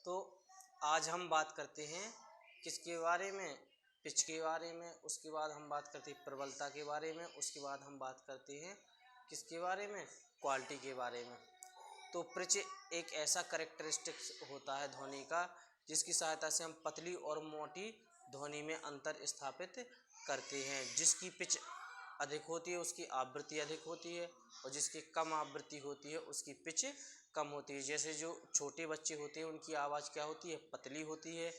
तो आज हम बात करते हैं किसके बारे में, पिच के बारे में। उसके बाद हम बात करते हैं प्रबलता के बारे में। उसके बाद हम बात करते हैं किसके बारे में, क्वालिटी के बारे में। तो पिच एक ऐसा कैरेक्टरिस्टिक्स होता है ध्वनि का जिसकी सहायता से हम पतली और मोटी ध्वनि में अंतर स्थापित करते हैं। जिसकी पिच अधिक होती है उसकी आवृत्ति अधिक होती है, और जिसकी कम आवृत्ति होती है उसकी पिच कम होती है। जैसे जो छोटे बच्चे होते हैं उनकी आवाज़ क्या होती है, पतली होती है,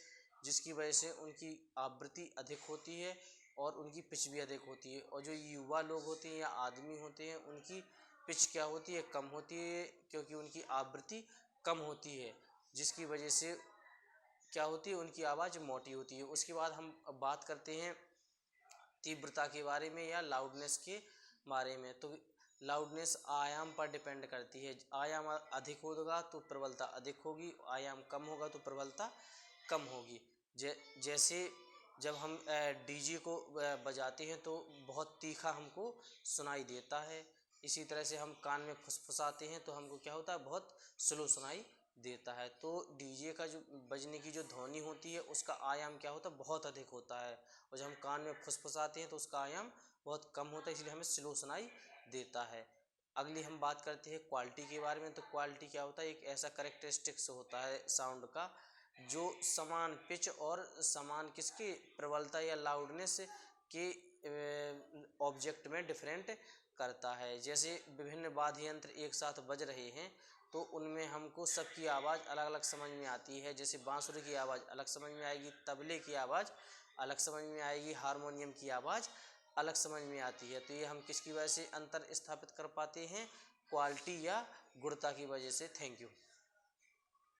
जिसकी वजह से उनकी आवृत्ति अधिक होती है और उनकी पिच भी अधिक होती है। और जो युवा लोग होते हैं या आदमी होते हैं उनकी पिच क्या होती है, कम होती है, क्योंकि उनकी आवृत्ति कम होती है, जिसकी वजह से क्या होती है, उनकी आवाज़ मोटी होती है। उसके बाद हम बात करते हैं तीव्रता के बारे में या लाउडनेस के बारे में। तो लाउडनेस आयाम पर डिपेंड करती है। आयाम अधिक होगा तो प्रबलता अधिक होगी, आयाम कम होगा तो प्रबलता कम होगी। जैसे जब हम डीजे को बजाते हैं तो बहुत तीखा हमको सुनाई देता है। इसी तरह से हम कान में फुसफुसाते हैं तो हमको क्या होता है, बहुत स्लो सुनाई देता है। तो डीजे का जो बजने की जो ध्वनि होती है उसका आयाम क्या होता है, बहुत अधिक होता है, और जब हम कान में फुसफुसाते हैं तो उसका आयाम बहुत कम होता है, इसलिए हमें स्लो सुनाई देता है। अगली हम बात करते हैं क्वालिटी के बारे में। तो क्वालिटी क्या होता है, एक ऐसा कैरेक्टरिस्टिक्स होता है साउंड का जो समान पिच और समान किसकी प्रबलता या लाउडनेस के ऑब्जेक्ट में डिफरेंट करता है। जैसे विभिन्न वाद्य यंत्र एक साथ बज रहे हैं तो उनमें हमको सबकी आवाज़ अलग अलग समझ में आती है। जैसे बांसुरी की आवाज़ अलग समझ में आएगी, तबले की आवाज़ अलग समझ में आएगी, हारमोनियम की आवाज़ अलग समझ में आती है। तो ये हम किसकी वजह से अंतर स्थापित कर पाते हैं, क्वालिटी या गुणवत्ता की वजह से। Thank you.